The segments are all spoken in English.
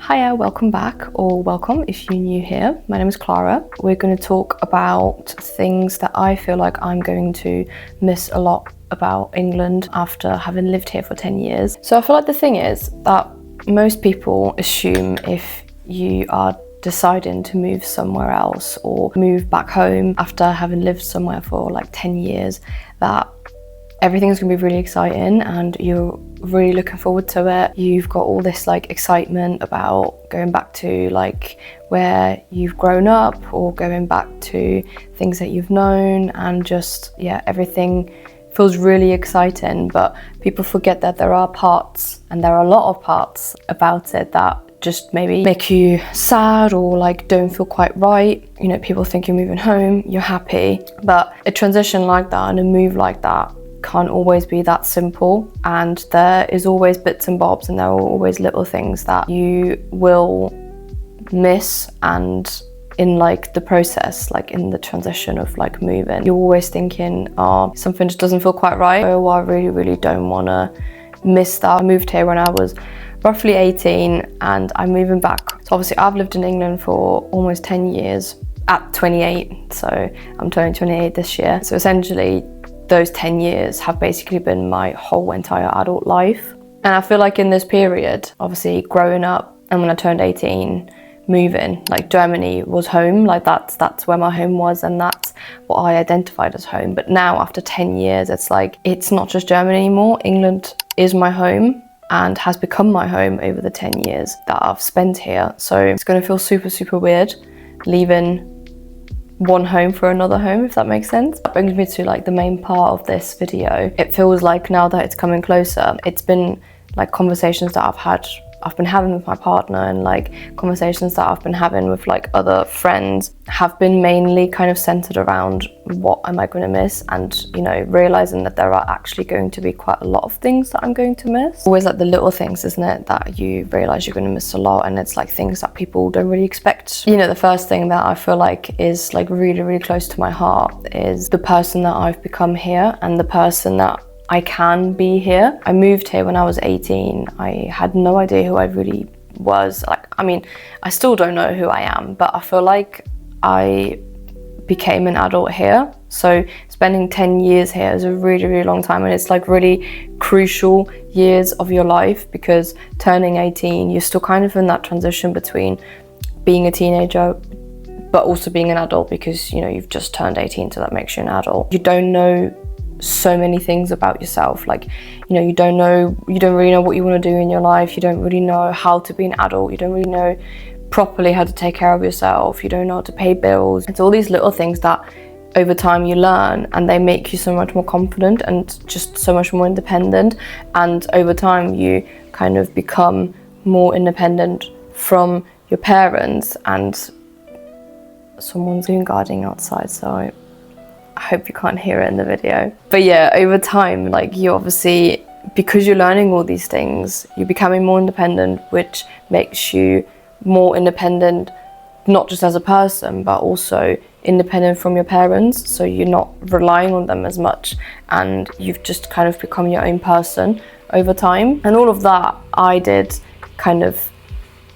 Hiya, welcome back, or welcome if you're new here. My name is Klara. We're going to talk about things that I feel like I'm going to miss a lot about England after having lived here for 10 years. So I feel like the thing is that most people assume if you are deciding to move somewhere else or move back home after having lived somewhere for like 10 years, that everything's gonna be really exciting and you're really looking forward to it. You've got all this like excitement about going back to like where you've grown up or going back to things that you've known, and just, yeah, everything feels really exciting. But people forget that there are parts, and there are a lot of parts about it that just maybe make you sad or like don't feel quite right. You know, people think you're moving home, you're happy, but a transition like that and a move like that can't always be that simple, and there is always bits and bobs, and there are always little things that you will miss. And in like the process, like in the transition of like moving, you're always thinking, oh, something just doesn't feel quite right. Oh, I really don't want to miss that. I moved here when I was roughly 18 and I'm moving back. So obviously I've lived in England for almost 10 years at 28, so I'm turning 28 this year. So essentially those 10 years have basically been my whole entire adult life. And I feel like in this period, obviously growing up, and when I turned 18, moving, like Germany was home, like that's where my home was, and that's what I identified as home. But now after 10 years, it's like, it's not just Germany anymore. England is my home and has become my home over the 10 years that I've spent here. So it's gonna feel super weird leaving one home for another home, if that makes sense. That brings me to like the main part of this video. It feels like now that it's coming closer, it's been like conversations that I've been having with my partner, and like conversations that I've been having with like other friends have been mainly kind of centered around what am I going to miss, and you know, realizing that there are actually going to be quite a lot of things that I'm going to miss. Always like the little things, isn't it, that you realize you're going to miss a lot, and it's like things that people don't really expect. You know, the first thing that I feel like is like really close to my heart is the person that I've become here and the person that I can be here. I moved here when I was 18. I had no idea who I really was. Like, I mean, I still don't know who I am, but I feel like I became an adult here. So spending 10 years here is a really long time, and it's like really crucial years of your life, because turning 18, you're still kind of in that transition between being a teenager but also being an adult, because you know, you've just turned 18, so that makes you an adult. You don't know so many things about yourself, like, you know, you don't really know what you want to do in your life. You don't really know how to be an adult. You don't really know properly how to take care of yourself. You don't know how to pay bills. It's all these little things that over time you learn, and they make you so much more confident and just so much more independent. And over time you kind of become more independent from your parents. And someone's doing gardening outside, so I hope you can't hear it in the video. But yeah, over time, like, you obviously, because you're learning all these things, you're becoming more independent, which makes you more independent, not just as a person, but also independent from your parents. So you're not relying on them as much, and you've just kind of become your own person over time. And all of that I did kind of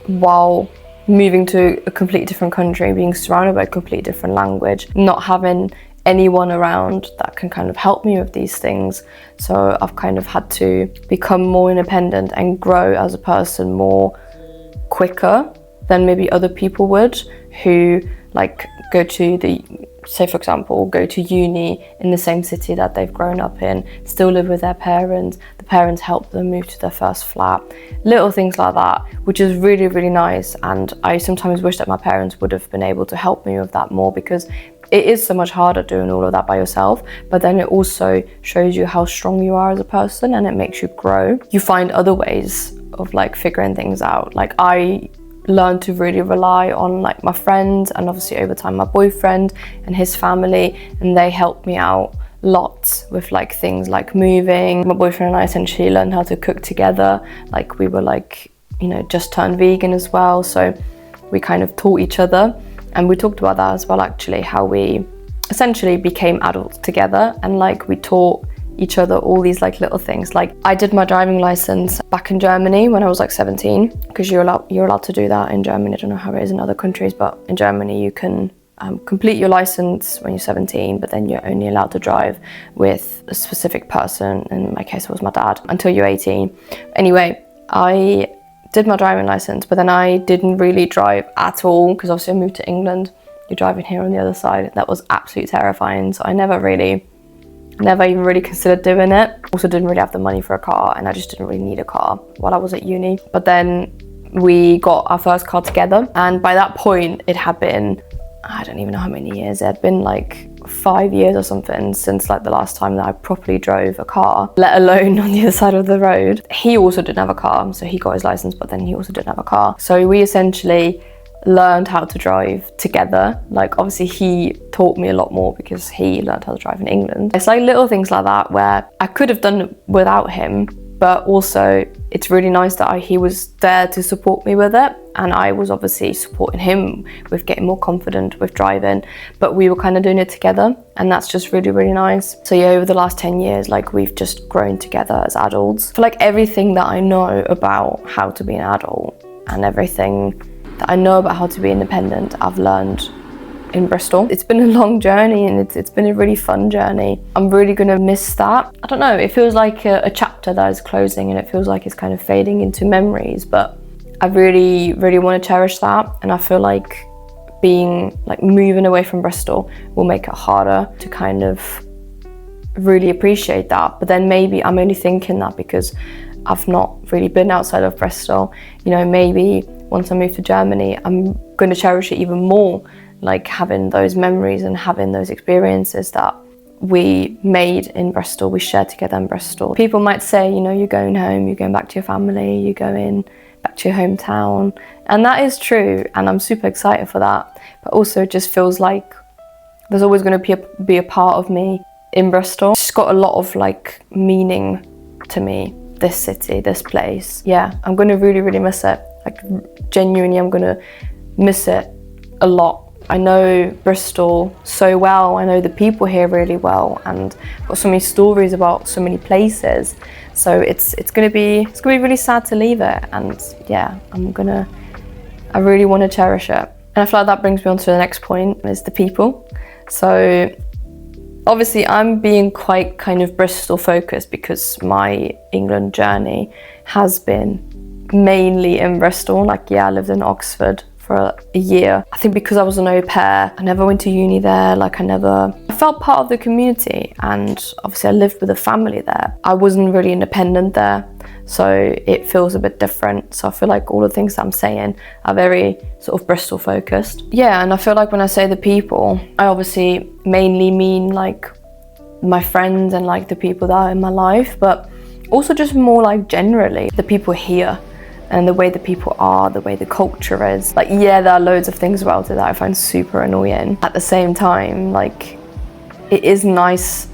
while moving to a completely different country, being surrounded by a completely different language, not having anyone around that can kind of help me with these things. So I've kind of had to become more independent and grow as a person more quicker than maybe other people would, who like go to go to uni in the same city that they've grown up in, still live with their parents, the parents help them move to their first flat, little things like that, which is really nice. And I sometimes wish that my parents would have been able to help me with that more, because it is so much harder doing all of that by yourself, but then it also shows you how strong you are as a person, and it makes you grow. You find other ways of like figuring things out. Like, I learned to really rely on like my friends, and obviously over time my boyfriend and his family, and they helped me out lots with like things like moving. My boyfriend and I essentially learned how to cook together. Like, we were like, you know, just turned vegan as well, so we kind of taught each other. And we talked about that as well, actually, how we essentially became adults together, and like we taught each other all these like little things. Like I did my driving license back in Germany when I was like 17, because you're allowed to do that in Germany. I don't know how it is in other countries, but in Germany you can complete your license when you're 17, but then you're only allowed to drive with a specific person. In my case, it was my dad, until you're 18. Anyway, I did my driving license, but then I didn't really drive at all, because obviously I moved to England. You're driving here on the other side. That was absolutely terrifying. So I never even really considered doing it. Also didn't really have the money for a car, and I just didn't really need a car while I was at uni. But then we got our first car together, and by that point it had been, I don't even know how many years. It had been like 5 years or something since like the last time that I properly drove a car, let alone on the other side of the road. He also didn't have a car, so he got his license, but then he also didn't have a car. So we essentially learned how to drive together. Like obviously he taught me a lot more because he learned how to drive in England. It's like little things like that where I could have done it without him, but also it's really nice that he was there to support me with it, and I was obviously supporting him with getting more confident with driving, but we were kind of doing it together, and that's just really, really nice. So yeah, over the last 10 years, like we've just grown together as adults. I feel like everything that I know about how to be an adult and everything that I know about how to be independent, I've learned in Bristol. It's been a long journey, and it's been a really fun journey. I'm really gonna miss that. I don't know, it feels like a chapter that is closing, and it feels like it's kind of fading into memories, but I really, really want to cherish that. And I feel like moving away from Bristol will make it harder to kind of really appreciate that. But then maybe I'm only thinking that because I've not really been outside of Bristol. You know, maybe once I move to Germany, I'm going to cherish it even more, like having those memories and having those experiences that we made in Bristol, we shared together in Bristol. People might say, you know, you're going home, you're going back to your family, you're going back to your hometown. And that is true, and I'm super excited for that. But also it just feels like there's always going to be a part of me in Bristol. It's got a lot of like meaning to me, this city, this place. Yeah, I'm going to really, really miss it. Like genuinely, I'm going to miss it a lot. I know Bristol so well, I know the people here really well, and I've got so many stories about so many places. So it's gonna be really sad to leave it, and yeah, I really want to cherish it. And I feel like that brings me on to the next point, is the people. So obviously I'm being quite kind of Bristol focused because my England journey has been mainly in Bristol. Like yeah, I lived in Oxford for a year. I think because I was an au pair, I never went to uni there. Like I felt part of the community, and obviously I lived with a family there. I wasn't really independent there, so it feels a bit different. So I feel like all the things that I'm saying are very sort of Bristol focused. Yeah, and I feel like when I say the people, I obviously mainly mean like my friends and like the people that are in my life, but also just more like generally the people here. And the way the people are, the way the culture is. Like, yeah, there are loads of things about it that I find super annoying. At the same time, like, it is nice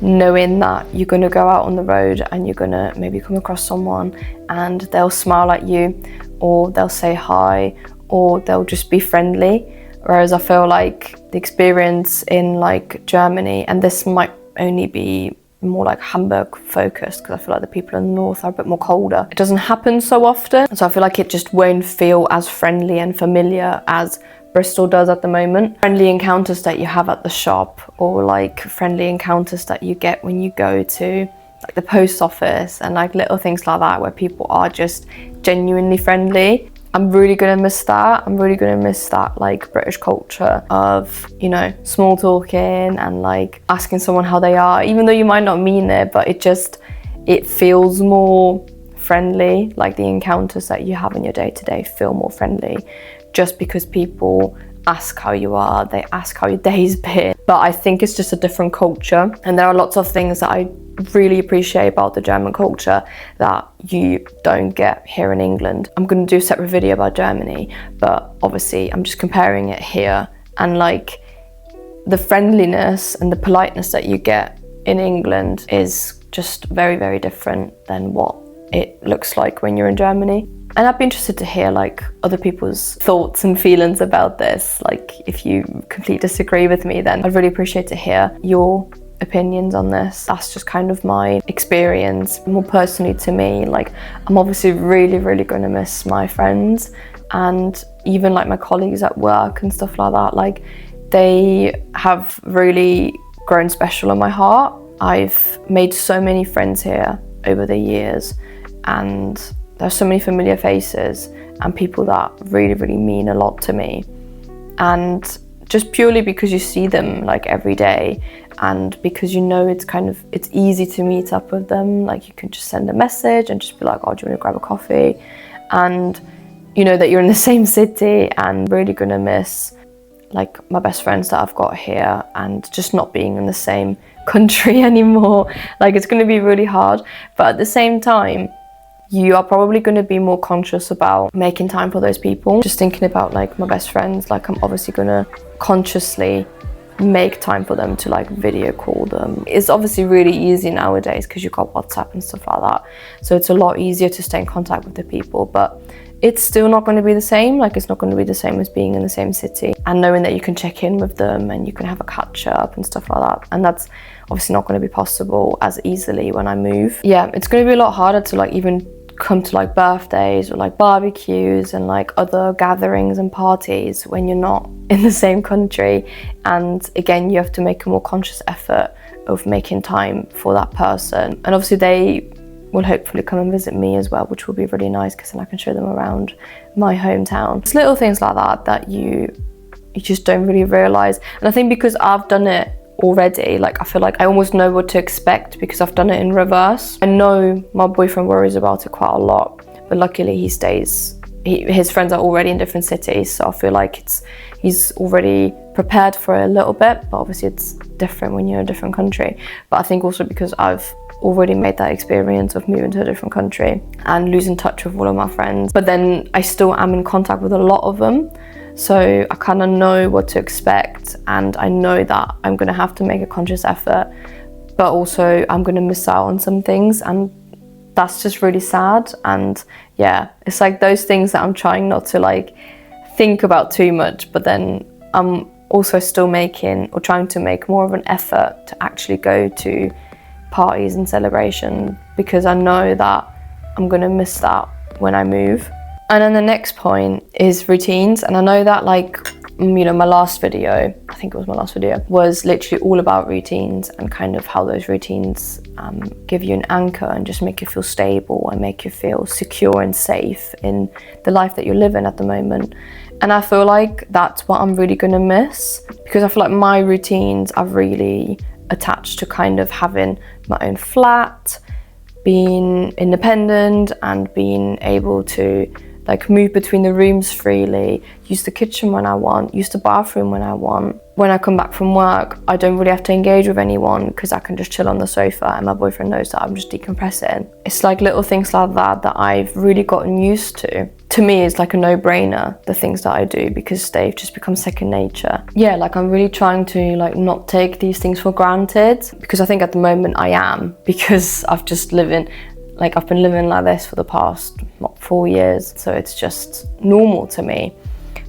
knowing that you're gonna go out on the road and you're gonna maybe come across someone and they'll smile at you, or they'll say hi, or they'll just be friendly. Whereas I feel like the experience in like Germany, and this might only be more like Hamburg focused, because I feel like the people in the north are a bit more colder. It doesn't happen so often, so I feel like it just won't feel as friendly and familiar as Bristol does at the moment. Friendly encounters that you have at the shop, or like friendly encounters that you get when you go to like the post office, and like little things like that where people are just genuinely friendly. I'm really gonna miss that. I'm really gonna miss that like British culture of, you know, small talking and like asking someone how they are, even though you might not mean it, but it feels more friendly. Like the encounters that you have in your day-to-day feel more friendly, just because people ask how you are, they ask how your day's been. But I think it's just a different culture, and there are lots of things that I really appreciate about the German culture that you don't get here in England. I'm going to do a separate video about Germany, but obviously I'm just comparing it here, and like the friendliness and the politeness that you get in England is just very, very different than what it looks like when you're in Germany. And I'd be interested to hear like other people's thoughts and feelings about this. Like if you completely disagree with me, then I'd really appreciate to hear your opinions on this. That's just kind of my experience. More personally to me, like, I'm obviously really going to miss my friends and even like my colleagues at work and stuff like that. Like, they have really grown special in my heart. I've made so many friends here over the years, and there's so many familiar faces and people that really mean a lot to me. And just purely because you see them like every day, and because you know it's easy to meet up with them. Like, you can just send a message and just be like, oh, do you want to grab a coffee? And you know that you're in the same city, and really gonna miss like my best friends that I've got here, and just not being in the same country anymore. Like, it's gonna be really hard, but at the same time, you are probably going to be more conscious about making time for those people. Just thinking about like my best friends, like I'm obviously going to consciously make time for them to like video call them. It's obviously really easy nowadays because you've got WhatsApp and stuff like that. So it's a lot easier to stay in contact with the people, but it's still not going to be the same. Like, it's not going to be the same as being in the same city and knowing that you can check in with them and you can have a catch up and stuff like that. And that's obviously not going to be possible as easily when I move. Yeah, it's going to be a lot harder to like even come to like birthdays or like barbecues and like other gatherings and parties when you're not in the same country. And again, you have to make a more conscious effort of making time for that person. And obviously they will hopefully come and visit me as well, which will be really nice because then I can show them around my hometown. It's little things like that that you just don't really realise. And I think because I've done it already, like I feel like I almost know what to expect because I've done it in reverse. I know my boyfriend worries about it quite a lot, but luckily his friends are already in different cities, so I feel like he's already prepared for it a little bit, but obviously it's different when you're in a different country. But I think also because I've already made that experience of moving to a different country and losing touch with all of my friends, but then I still am in contact with a lot of them. So I kind of know what to expect, and I know that I'm going to have to make a conscious effort, but also I'm going to miss out on some things, and that's just really sad. And yeah, it's like those things that I'm trying not to like think about too much, but then I'm also still trying to make more of an effort to actually go to parties and celebration, because I know that I'm going to miss that when I move. And then the next point is routines. And I know that like, you know, my last video, I think it was my last video, was literally all about routines and kind of how those routines give you an anchor and just make you feel stable and make you feel secure and safe in the life that you're living at the moment. And I feel like that's what I'm really gonna miss, because I feel like my routines are really attached to kind of having my own flat, being independent and being able to like move between the rooms freely, use the kitchen when I want, use the bathroom when I want. When I come back from work, I don't really have to engage with anyone because I can just chill on the sofa and my boyfriend knows that I'm just decompressing. It's like little things like that that I've really gotten used to. To me, it's like a no-brainer, the things that I do, because they've just become second nature. Yeah, like I'm really trying to like not take these things for granted, because I think at the moment I am, because I've been living like this for the past 4 years, so it's just normal to me.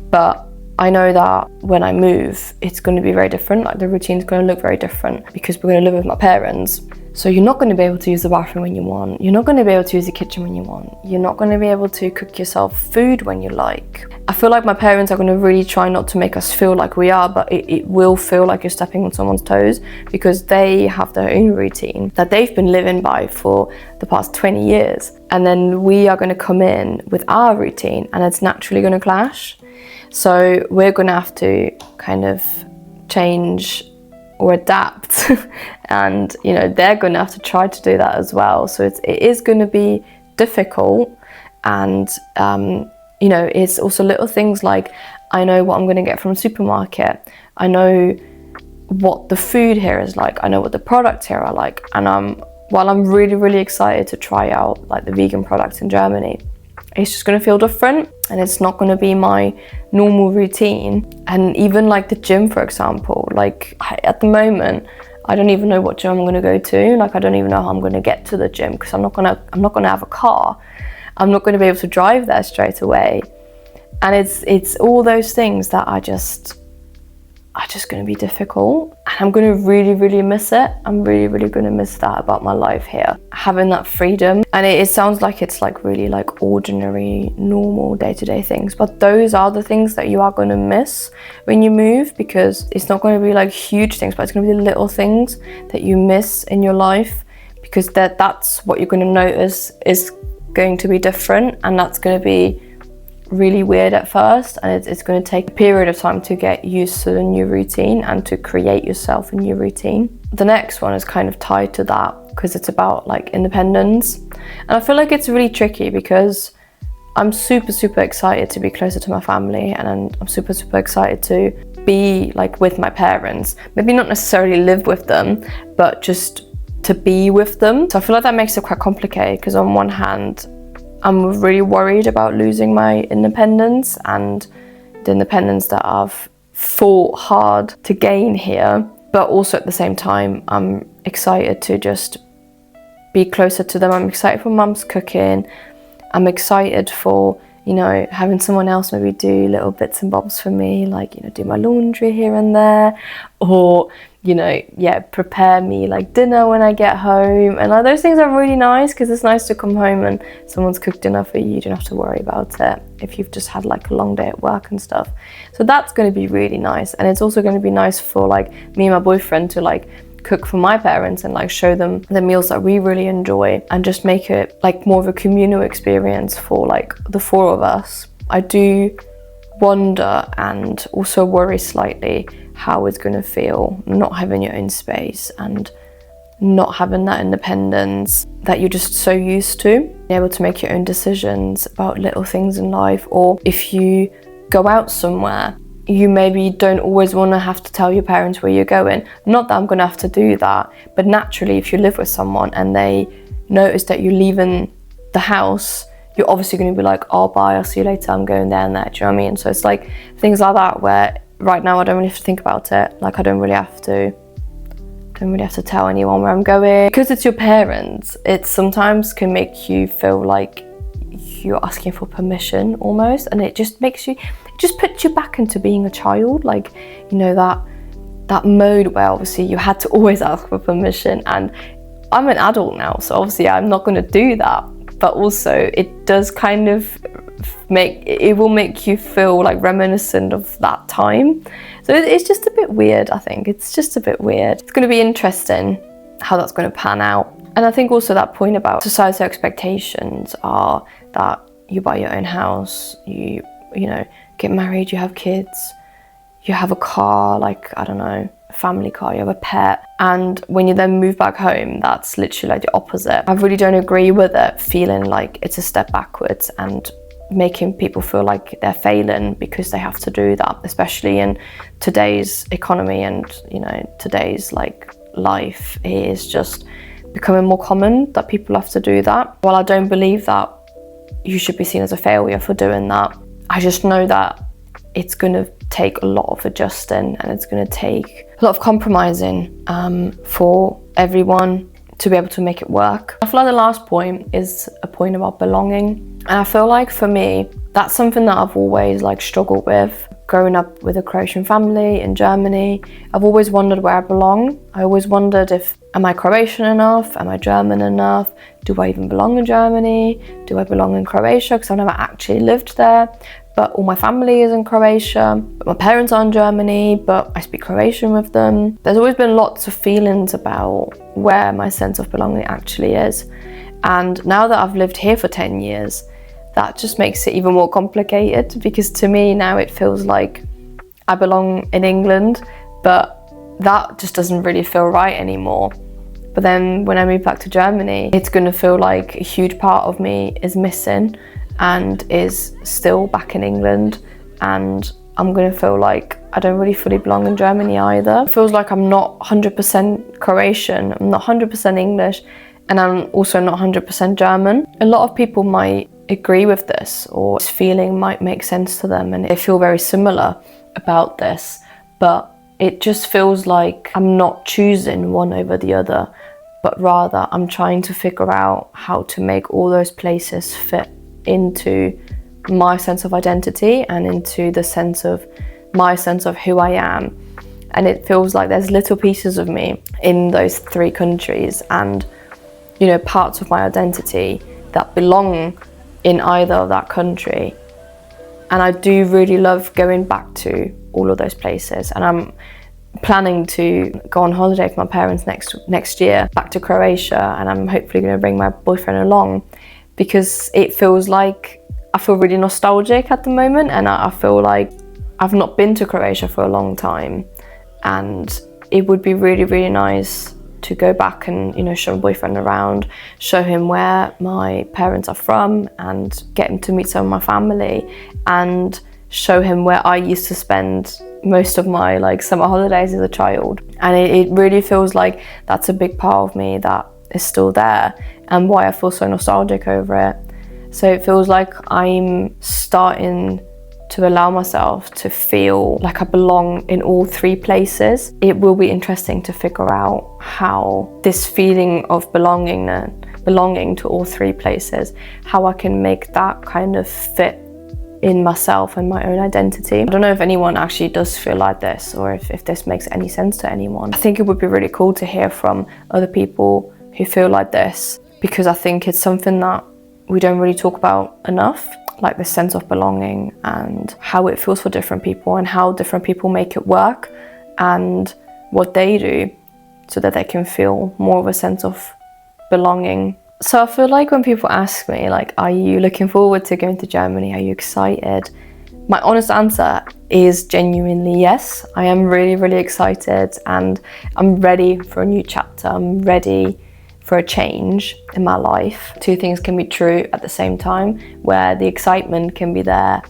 But I know that when I move, it's going to be very different. Like the routine's going to look very different because we're going to live with my parents. So you're not going to be able to use the bathroom when you want. You're not going to be able to use the kitchen when you want. You're not going to be able to cook yourself food when you like. I feel like my parents are going to really try not to make us feel like we are, but it will feel like you're stepping on someone's toes, because they have their own routine that they've been living by for the past 20 years. And then we are going to come in with our routine and it's naturally going to clash. So we're going to have to kind of change or adapt and you know they're going to have to try to do that as well. So it is going to be difficult, and you know, it's also little things like I know what I'm going to get from a supermarket, I know what the food here is like, I know what the products here are like, and while I'm really excited to try out like the vegan products in Germany, it's just going to feel different and it's not going to be my normal routine. And even like the gym, for example, like at the moment I don't even know what gym I'm going to go to. Like I don't even know how I'm going to get to the gym because I'm not going to have a car. I'm not going to be able to drive there straight away. And it's all those things that are just going to be difficult, and I'm going to really miss it. I'm really going to miss that about my life here, having that freedom. And it sounds like it's like really like ordinary, normal day-to-day things, but those are the things that you are going to miss when you move, because it's not going to be like huge things, but it's going to be the little things that you miss in your life, because that's what you're going to notice is going to be different, and that's going to be really weird at first, and it's going to take a period of time to get used to the new routine and to create yourself a new routine. The next one is kind of tied to that, because it's about like independence, and I feel like it's really tricky because I'm super excited to be closer to my family, and I'm super excited to be like with my parents, maybe not necessarily live with them, but just to be with them. So I feel like that makes it quite complicated, because on one hand I'm really worried about losing my independence and the independence that I've fought hard to gain here, but also at the same time I'm excited to just be closer to them. I'm excited for mum's cooking. I'm excited for, you know, having someone else maybe do little bits and bobs for me, like, you know, do my laundry here and there, or, you know, yeah, prepare me like dinner when I get home. And like, those things are really nice, because it's nice to come home and someone's cooked dinner for you. You don't have to worry about it if you've just had like a long day at work and stuff. So that's going to be really nice. And it's also going to be nice for like me and my boyfriend to like cook for my parents and like show them the meals that we really enjoy, and just make it like more of a communal experience for like the four of us. I do wonder and also worry slightly how it's going to feel not having your own space and not having that independence that you're just so used to, being able to make your own decisions about little things in life. Or if you go out somewhere, you maybe don't always want to have to tell your parents where you're going. Not that I'm going to have to do that, but naturally if you live with someone and they notice that you're leaving the house, you're obviously going to be like, oh bye, I'll see you later, I'm going there and there. Do you know what I mean? So it's like things like that where right now I don't really have to think about it. Like I don't really have to tell anyone where I'm going. Because it's your parents, it sometimes can make you feel like you're asking for permission almost, and it just makes you, it just puts you back into being a child, like, you know, that mode where obviously you had to always ask for permission. And I'm an adult now, so obviously I'm not going to do that, but also it does kind of will make you feel like reminiscent of that time. So it's just a bit weird. I think it's just a bit weird. It's going to be interesting how that's going to pan out. And I think also that point about societal expectations are that you buy your own house, you know, get married, you have kids, you have a car, like, I don't know, a family car, you have a pet. And when you then move back home, that's literally like the opposite. I really don't agree with it, feeling like it's a step backwards and making people feel like they're failing because they have to do that, especially in today's economy and, you know, today's like life. It is just becoming more common that people have to do that. While I don't believe that you should be seen as a failure for doing that, I just know that it's going to take a lot of adjusting, and it's going to take a lot of compromising for everyone to be able to make it work. I feel like the last point is a point about belonging. And I feel like for me, that's something that I've always like struggled with. Growing up with a Croatian family in Germany, I've always wondered where I belong. I always wondered if, am I Croatian enough? Am I German enough? Do I even belong in Germany? Do I belong in Croatia? Because I've never actually lived there, but all my family is in Croatia. But my parents are in Germany, but I speak Croatian with them. There's always been lots of feelings about where my sense of belonging actually is. And now that I've lived here for 10 years, that just makes it even more complicated, because to me now it feels like I belong in England, but that just doesn't really feel right anymore. But then when I move back to Germany, it's going to feel like a huge part of me is missing and is still back in England, and I'm going to feel like I don't really fully belong in Germany either. It feels like I'm not 100% Croatian, I'm not 100% English, and I'm also not 100% German. A lot of people might agree with this, or this feeling might make sense to them, and they feel very similar about this, but it just feels like I'm not choosing one over the other, but rather I'm trying to figure out how to make all those places fit into my sense of identity and into the sense of my sense of who I am. and it feels like there's little pieces of me in those 3 countries, and you know, parts of my identity that belong in either of that country. And I do really love going back to all of those places, and I'm planning to go on holiday with my parents next year back to Croatia, and I'm hopefully going to bring my boyfriend along, because it feels like I feel really nostalgic at the moment, and I feel like I've not been to Croatia for a long time, and it would be really, really nice to go back and, you know, show my boyfriend around, show him where my parents are from, and get him to meet some of my family, and show him where I used to spend most of my like summer holidays as a child. And it really feels like that's a big part of me that is still there, and why I feel so nostalgic over it. So it feels like I'm starting to allow myself to feel like I belong in all 3 places. It will be interesting to figure out how this feeling of belonging to all 3 places, how I can make that kind of fit in myself and my own identity. I don't know if anyone actually does feel like this, or if this makes any sense to anyone. I think it would be really cool to hear from other people who feel like this, because I think it's something that we don't really talk about enough, like the sense of belonging and how it feels for different people, and how different people make it work, and what they do so that they can feel more of a sense of belonging. So I feel like when people ask me, like, are you looking forward to going to Germany? Are you excited? My honest answer is genuinely yes. I am really, really excited, and I'm ready for a new chapter. I'm ready for a change in my life. 2 things can be true at the same time, where the excitement can be there,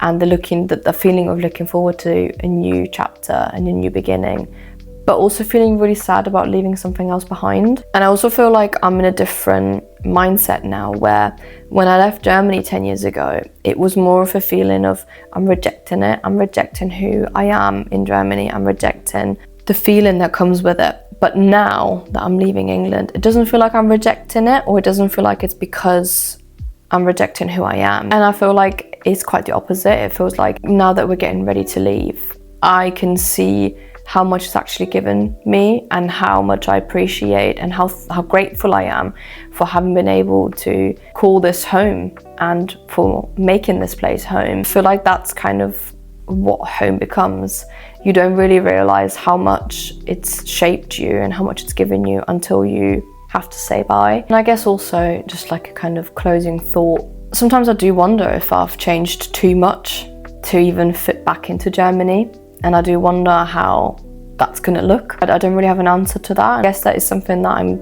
and the feeling of looking forward to a new chapter and a new beginning, but also feeling really sad about leaving something else behind. And I also feel like I'm in a different mindset now, where when I left Germany 10 years ago, it was more of a feeling of I'm rejecting it. I'm rejecting who I am in Germany. I'm rejecting the feeling that comes with it. But now that I'm leaving England, it doesn't feel like I'm rejecting it, or it doesn't feel like it's because I'm rejecting who I am. And I feel like it's quite the opposite. It feels like now that we're getting ready to leave, I can see how much it's actually given me, and how much I appreciate, and how grateful I am for having been able to call this home, and for making this place home. I feel like that's kind of what home becomes. You don't really realize how much it's shaped you and how much it's given you until you have to say bye. And I guess also, just like a kind of closing thought, sometimes I do wonder if I've changed too much to even fit back into Germany. And I do wonder how that's going to look. I don't really have an answer to that. I guess that is something that I'm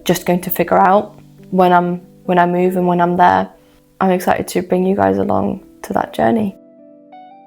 just going to figure out when I move and when I'm there. I'm excited to bring you guys along to that journey.